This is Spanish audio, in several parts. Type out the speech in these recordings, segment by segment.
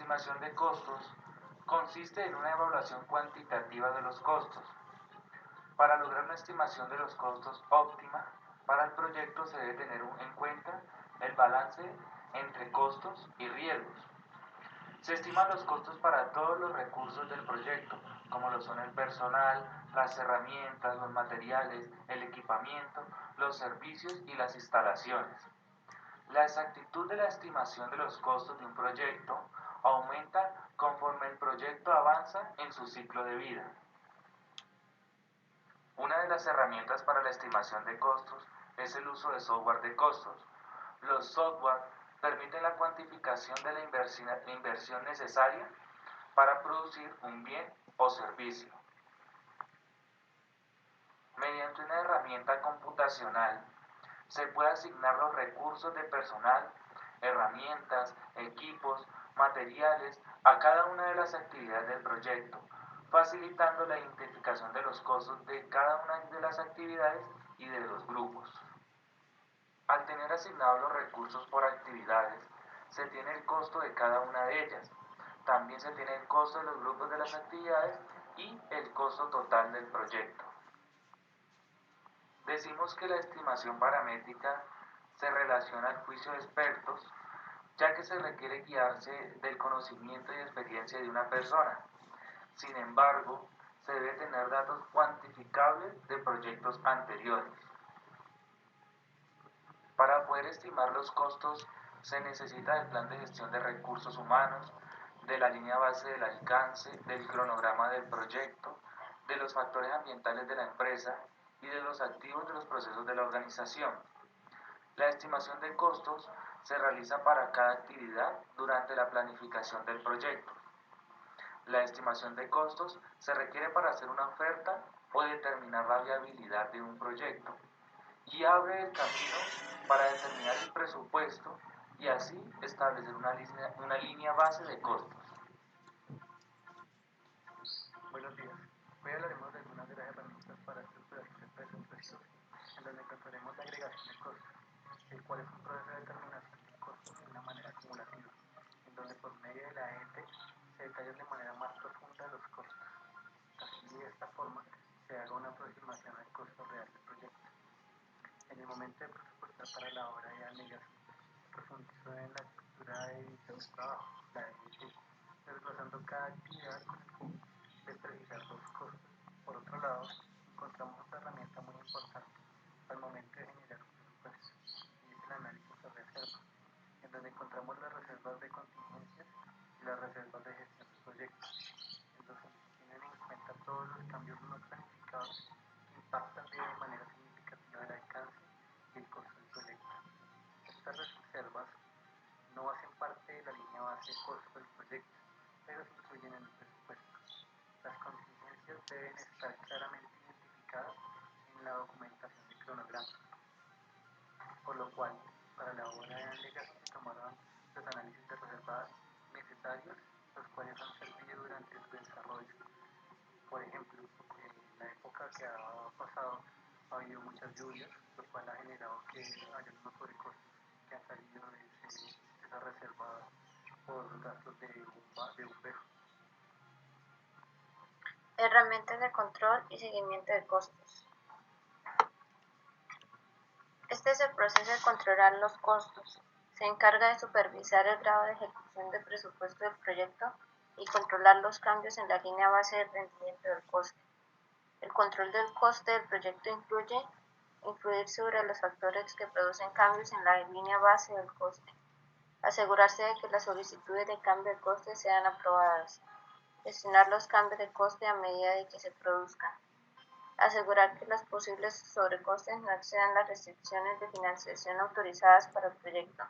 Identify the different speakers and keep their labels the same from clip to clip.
Speaker 1: estimación de costos consiste en una evaluación cuantitativa de los costos. Para lograr una estimación de los costos óptima para el proyecto se debe tener en cuenta el balance entre costos y riesgos. Se estiman los costos para todos los recursos del proyecto, como lo son el personal, las herramientas, los materiales, el equipamiento, los servicios y las instalaciones. La exactitud de la estimación de los costos de un proyecto aumenta conforme el proyecto avanza en su ciclo de vida. Una de las herramientas para la estimación de costos es el uso de software de costos. Los software permiten la cuantificación de la inversión necesaria para producir un bien o servicio. Mediante una herramienta computacional se puede asignar los recursos de personal, herramientas, equipos, materiales a cada una de las actividades del proyecto, facilitando la identificación de los costos de cada una de las actividades y de los grupos. Al tener asignados los recursos por actividades, se tiene el costo de cada una de ellas. También se tiene el costo de los grupos de las actividades y el costo total del proyecto. Decimos que la estimación paramétrica se relaciona al juicio de expertos, ya que se requiere guiarse del conocimiento y experiencia de una persona. Sin embargo, se debe tener datos cuantificables de proyectos anteriores. Para poder estimar los costos se necesita del plan de gestión de recursos humanos, de la línea base del alcance, del cronograma del proyecto, de los factores ambientales de la empresa y de los activos de los procesos de la organización. La estimación de costos se realiza para cada actividad durante la planificación del proyecto. La estimación de costos se requiere para hacer una oferta o determinar la viabilidad de un proyecto y abre el camino para determinar el presupuesto y así establecer una línea base de costos.
Speaker 2: Buenos días. Hoy hablaremos de algunas de las herramientas para estructuración de presupuestos, en donde encontraremos la agregación de costos, el cual es un proceso de determinación de costos de una manera acumulativa, en donde por medio de la ET se detallan de manera más profunda los costos. Así, de esta forma, se haga una aproximación al costo real del proyecto. En el momento de presupuestar para la obra de alegación, se profundizó en la estructura de división de trabajo, la ET, desglosando cada actividad con el fin de precisar los costos. Por otro lado, encontramos otra herramienta muy importante al momento de generar un presupuesto, y es el análisis de reservas, en donde encontramos las reservas de contingencias y las reservas de gestión de proyectos, en donde se tienen en cuenta todos los cambios no planificados que impactan de manera significativa el alcance y el costo del proyecto. Estas reservas no hacen parte de la línea base de costo del proyecto, pero se incluyen en el presupuesto. Las contingencias deben estar claramente identificadas en la documentación del cronograma, por lo cual, para la obra de alegación se tomaron los análisis de reservas necesarios, los cuales han servido durante su desarrollo. Por ejemplo, en la época que ha pasado ha habido muchas lluvias, lo cual ha generado que haya unos sobrecostos que han salido de esa reserva por gastos de bombeo.
Speaker 3: Herramientas de control y seguimiento de costos. Este es el proceso de controlar los costos. Se encarga de supervisar el grado de ejecución del presupuesto del proyecto y controlar los cambios en la línea base del rendimiento del coste. El control del coste del proyecto incluye influir sobre los factores que producen cambios en la línea base del coste, asegurarse de que las solicitudes de cambio de coste sean aprobadas, gestionar los cambios de coste a medida de que se produzcan, asegurar que los posibles sobrecostes no excedan las restricciones de financiación autorizadas para el proyecto,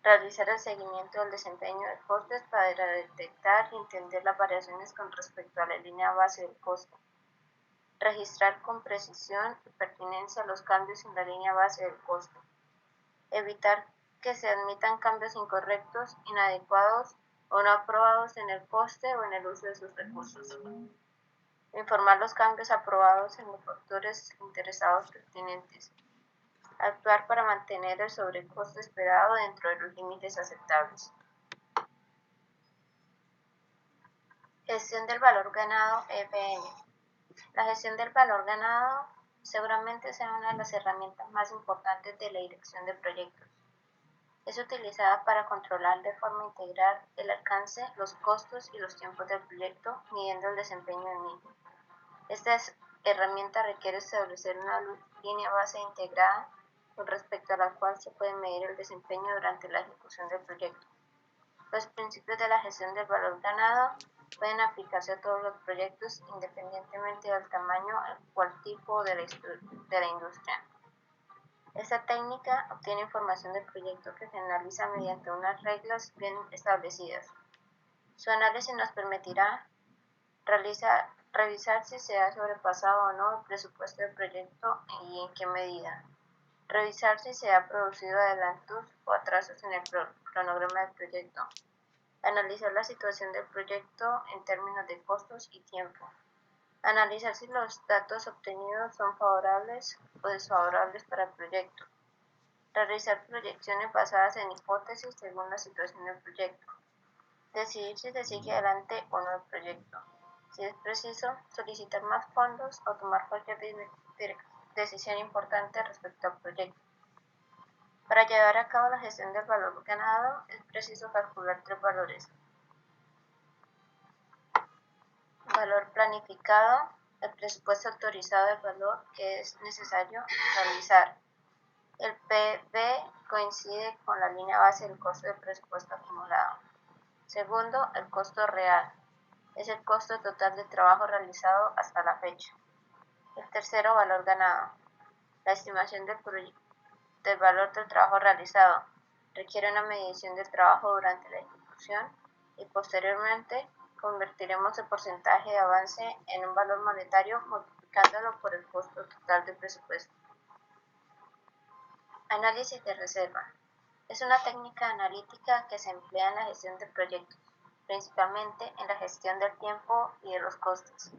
Speaker 3: realizar el seguimiento del desempeño de costes para detectar y entender las variaciones con respecto a la línea base del coste, registrar con precisión y pertinencia los cambios en la línea base del coste, evitar que se admitan cambios incorrectos, inadecuados o no aprobados en el coste o en el uso de sus recursos. Informar los cambios aprobados en los factores interesados pertinentes. Actuar para mantener el sobrecoste esperado dentro de los límites aceptables. Gestión del valor ganado (EVM). La gestión del valor ganado seguramente sea una de las herramientas más importantes de la dirección de proyectos. Es utilizada para controlar de forma integral el alcance, los costos y los tiempos del proyecto, midiendo el desempeño del mismo. Esta herramienta requiere establecer una línea base integrada con respecto a la cual se puede medir el desempeño durante la ejecución del proyecto. Los principios de la gestión del valor ganado pueden aplicarse a todos los proyectos independientemente del tamaño o al tipo de la industria. Esta técnica obtiene información del proyecto que se analiza mediante unas reglas bien establecidas. Su análisis nos permitirá revisar si se ha sobrepasado o no el presupuesto del proyecto y en qué medida. Revisar si se han producido adelantos o atrasos en el cronograma del proyecto. Analizar la situación del proyecto en términos de costos y tiempo. Analizar si los datos obtenidos son favorables o desfavorables para el proyecto. Realizar proyecciones basadas en hipótesis según la situación del proyecto. Decidir si se sigue adelante o no el proyecto. Si es preciso, solicitar más fondos o tomar cualquier decisión importante respecto al proyecto. Para llevar a cabo la gestión del valor ganado, es preciso calcular tres valores. Valor planificado, el presupuesto autorizado del valor que es necesario realizar. El PV coincide con la línea base del costo del presupuesto acumulado. Segundo, el costo real. Es el costo total de trabajo realizado hasta la fecha. El tercero, valor ganado. La estimación del valor del trabajo realizado requiere una medición del trabajo durante la ejecución y posteriormente convertiremos el porcentaje de avance en un valor monetario multiplicándolo por el costo total del presupuesto. Análisis de reserva. Es una técnica analítica que se emplea en la gestión de proyectos, principalmente en la gestión del tiempo y de los costos,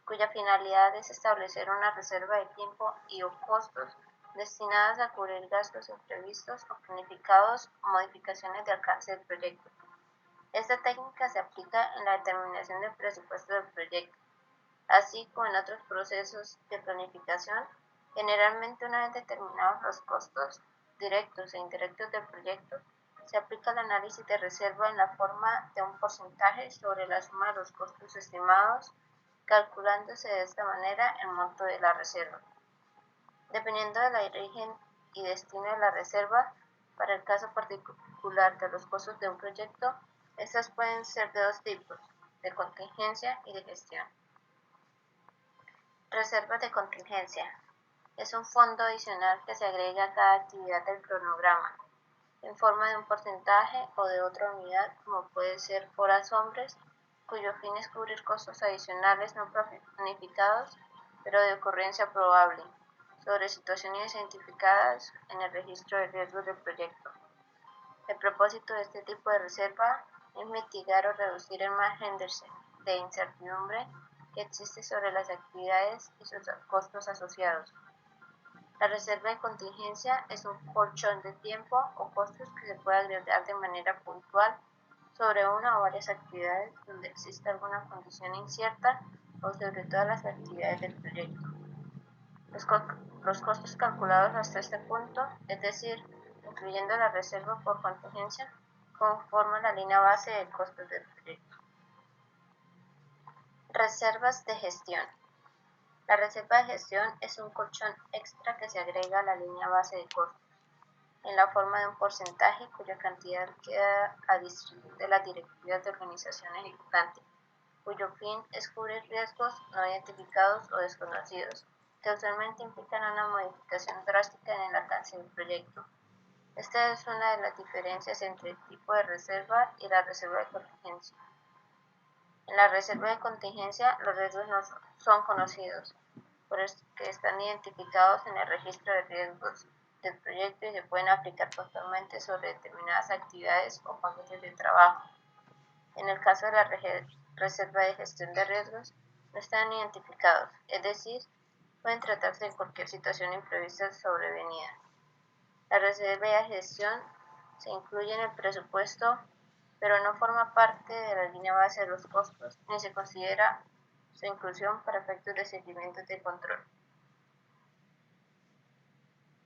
Speaker 3: cuya finalidad es establecer una reserva de tiempo y o costos destinadas a cubrir gastos imprevistos o planificados o modificaciones de alcance del proyecto. Esta técnica se aplica en la determinación del presupuesto del proyecto, así como en otros procesos de planificación. Generalmente, una vez determinados los costos directos e indirectos del proyecto, se aplica el análisis de reserva en la forma de un porcentaje sobre la suma de los costos estimados, calculándose de esta manera el monto de la reserva. Dependiendo del origen y destino de la reserva, para el caso particular de los costos de un proyecto, estas pueden ser de dos tipos, de contingencia y de gestión. Reservas de contingencia. Es un fondo adicional que se agrega a cada actividad del cronograma, en forma de un porcentaje o de otra unidad, como puede ser horas hombres, cuyo fin es cubrir costos adicionales no planificados, pero de ocurrencia probable, sobre situaciones identificadas en el registro de riesgos del proyecto. El propósito de este tipo de reserva es mitigar o reducir el margen de incertidumbre que existe sobre las actividades y sus costos asociados. La reserva de contingencia es un colchón de tiempo o costos que se puede agregar de manera puntual sobre una o varias actividades donde exista alguna condición incierta o sobre todas las actividades del proyecto. Los costos calculados hasta este punto, es decir, incluyendo la reserva por contingencia, conforman la línea base de costos del proyecto. Reservas de gestión. La reserva de gestión es un colchón extra que se agrega a la línea base de costos, en la forma de un porcentaje cuya cantidad queda a discreción de las directivas de organización ejecutante, cuyo fin es cubrir riesgos no identificados o desconocidos, que usualmente implican una modificación drástica en el alcance del proyecto. Esta es una de las diferencias entre el tipo de reserva y la reserva de contingencia. En la reserva de contingencia, los riesgos no son conocidos, porque están identificados en el registro de riesgos del proyecto y se pueden aplicar puntualmente sobre determinadas actividades o familias de trabajo. En el caso de la reserva de gestión de riesgos, no están identificados, es decir, pueden tratarse de cualquier situación imprevista sobrevenida. La reserva de gestión se incluye en el presupuesto pero no forma parte de la línea base de los costos ni se considera su inclusión para efectos de seguimiento de control.